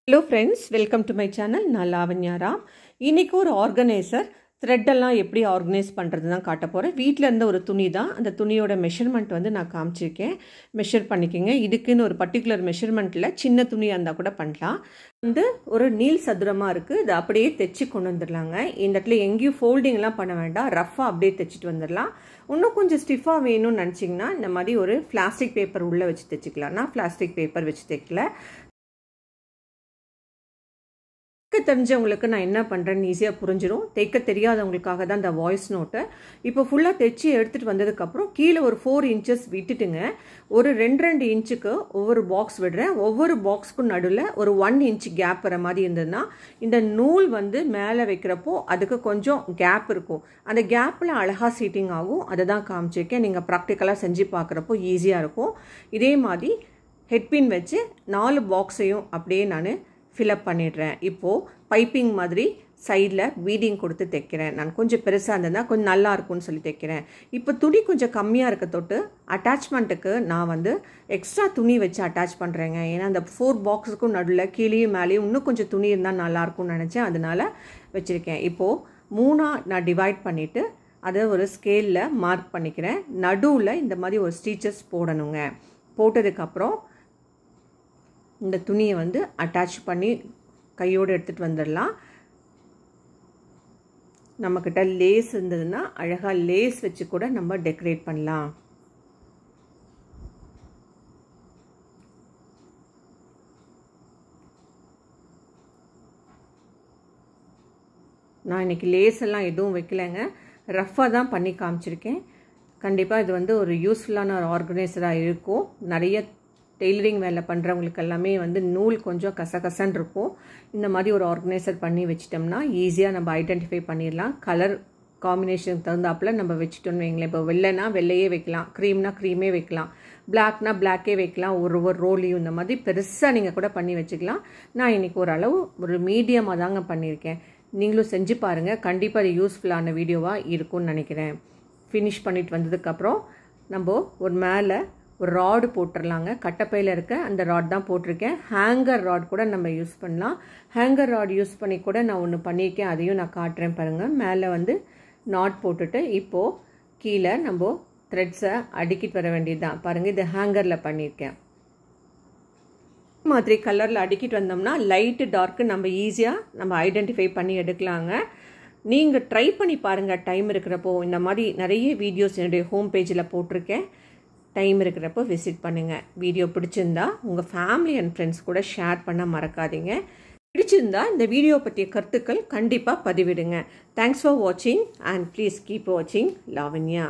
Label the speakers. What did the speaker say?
Speaker 1: Hello friends, welcome to my channel. நான் லாவண்யா ராம். இன்னைக்கு ஒரு ஆர்கனைசர் த்ரெட் எல்லாம் எப்படி ஆர்கனைஸ் பண்ணுறது தான் காட்ட போகிறேன். வீட்டில் இருந்த ஒரு துணி தான், அந்த துணியோட மெஷர்மெண்ட் வந்து நான் காமிச்சிருக்கேன். மெஷர் பண்ணிக்கோங்க. இதுக்குன்னு ஒரு பர்டிகுலர் மெஷர்மெண்ட்டில் சின்ன துணியாக இருந்தால் கூட பண்ணலாம். வந்து ஒரு நீள் சதுரமாக இருக்குது, இது அப்படியே தைச்சி கொண்டு வந்துடலாங்க. இந்த இடத்துல எங்கேயும் ஃபோல்டிங்லாம் பண்ண வேண்டாம், ரஃபாக அப்படியே தைச்சிட்டு வந்துடலாம். இன்னும் கொஞ்சம் ஸ்டிஃபாக வேணும்னு நினச்சிங்கன்னா இந்த மாதிரி ஒரு பிளாஸ்டிக் பேப்பர் உள்ளே வச்சு தைச்சிக்கலாம். நான் பிளாஸ்டிக் பேப்பர் வச்சு தைக்கல. தெரிஞ்சவங்களுக்கு நான் என்ன பண்ணுறேன்னு ஈஸியாக புரிஞ்சிடும். தைக்க தெரியாதவங்களுக்காக தான் இந்த வாய்ஸ் நோட்டு. இப்போ ஃபுல்லாக தைச்சி எடுத்துகிட்டு வந்ததுக்கப்புறம் கீழே ஒரு 4 இன்ச்சஸ் விட்டுட்டுங்க, ஒரு 2 இன்ச்சுக்கு ஒவ்வொரு பாக்ஸ் விடுறேன். ஒவ்வொரு பாக்ஸுக்கும் நடுவில் ஒரு 1 இன்ச் கேப் வர மாதிரி இருந்ததுன்னா இந்த நூல் வந்து மேலே வைக்கிறப்போ அதுக்கு கொஞ்சம் கேப் இருக்கும். அந்த கேப்பில் அழகாக சீட்டிங் ஆகும். அதை தான் காமிச்சிருக்கேன். நீங்கள் ப்ராக்டிக்கலாக செஞ்சு பார்க்குறப்போ ஈஸியாக இருக்கும். இதே மாதிரி ஹெட்பின் வச்சு 4 பாக்ஸையும் அப்படியே நான் ஃபில்அப் பண்ணிடுறேன். இப்போது பைப்பிங் மாதிரி சைடில் பீடிங் கொடுத்து தைக்கிறேன். நான் கொஞ்சம் பெருசாக இருந்ததுன்னா கொஞ்சம் நல்லா இருக்கும்னு சொல்லி தைக்கிறேன். இப்போ துணி கொஞ்சம் கம்மியாக இருக்க தொட்டு அட்டாச்மெண்ட்டுக்கு நான் வந்து எக்ஸ்ட்ரா துணி வச்சு அட்டாச் பண்ணுறேங்க. ஏன்னா அந்த 4 பாக்ஸுக்கும் நடுவில் கீழேயும் மேலேயும் இன்னும் கொஞ்சம் துணி இருந்தால் நல்லாயிருக்கும்னு நினச்சேன், அதனால் வச்சுருக்கேன். இப்போது 3ஆக நான் டிவைட் பண்ணிவிட்டு அதை ஒரு ஸ்கேலில் மார்க் பண்ணிக்கிறேன். நடுவில் இந்த மாதிரி ஒரு ஸ்டிச்சஸ் போடணுங்க. போட்டதுக்கப்புறம் இந்த துணியை வந்து அட்டாச் பண்ணி கையோடு எடுத்துகிட்டு வந்துடலாம். நம்மக்கிட்ட லேஸ் இருந்ததுன்னா அழகாக லேஸ் வச்சு கூட நம்ம டெக்கரேட் பண்ணலாம். நான் இன்றைக்கி லேஸ் எல்லாம் எதுவும் வைக்கலைங்க, ரஃப்பாக தான் பண்ணி காமிச்சிருக்கேன். கண்டிப்பாக இது வந்து ஒரு யூஸ்ஃபுல்லான ஒரு ஆர்கனைசராக இருக்கும். நிறைய டெய்லரிங் வேலை பண்ணுறவங்களுக்கு எல்லாமே வந்து நூல் கொஞ்சம் கசகசன்னு இருக்கும். இந்த மாதிரி ஒரு ஆர்கனைசர் பண்ணி வச்சிட்டோம்னா ஈஸியாக நம்ம ஐடென்டிஃபை பண்ணிடலாம். கலர் காம்பினேஷனுக்கு தகுந்தாப்பில் நம்ம வச்சுட்டோம்னு வைங்களேன். இப்போ வெள்ளைனா வெள்ளையே வைக்கலாம், க்ரீம்னா க்ரீமே வைக்கலாம், பிளாக்னா பிளாக்கே வைக்கலாம். ஒரு ரோலையும் இந்த மாதிரி பெருசாக நீங்கள் கூட பண்ணி வச்சுக்கலாம். நான் இன்றைக்கி ஓரளவு ஒரு மீடியமாக தாங்க பண்ணியிருக்கேன். நீங்களும் செஞ்சு பாருங்கள். கண்டிப்பாக அது யூஸ்ஃபுல்லான வீடியோவாக இருக்கும்னு நினைக்கிறேன். ஃபினிஷ் பண்ணிட்டு வந்ததுக்கப்புறம் நம்ம ஒரு மேலே ஒரு ராடு போட்டுடலாங்க. கட்டப்பையில் இருக்க அந்த ராட் தான் போட்டிருக்கேன். ஹேங்கர் ராட் கூட நம்ம யூஸ் பண்ணலாம். ஹேங்கர் ராட் யூஸ் பண்ணி கூட நான் ஒன்று பண்ணியிருக்கேன், அதையும் நான் காட்டுறேன் பாருங்கள். மேலே வந்து நாட் போட்டுட்டு இப்போது கீழே நம்ம த்ரெட்ஸை அடுக்கிட்டு வர வேண்டியது தான். பாருங்கள், இது ஹேங்கரில் பண்ணியிருக்கேன். மாதிரி கலரில் அடுக்கிட்டு வந்தோம்னா லைட்டு டார்க்கு நம்ம ஈஸியாக நம்ம ஐடென்டிஃபை பண்ணி எடுக்கலாங்க. நீங்கள் ட்ரை பண்ணி பாருங்கள் டைம் இருக்கிறப்போ. இந்த மாதிரி நிறைய வீடியோஸ் என்னுடைய ஹோம் பேஜில் போட்டிருக்கேன். டைம் இருக்கிறப்போ விசிட் பண்ணுங்கள். வீடியோ பிடிச்சிருந்தா உங்கள் ஃபேமிலி அண்ட் ஃப்ரெண்ட்ஸ் கூட ஷேர் பண்ண மறக்காதீங்க. பிடிச்சிருந்தா இந்த வீடியோ பற்றிய கருத்துக்கள் கண்டிப்பாக பதிவிடுங்க. தேங்க்ஸ் ஃபார் வாட்சிங் அண்ட் ப்ளீஸ் கீப் வாட்சிங் லாவண்யா.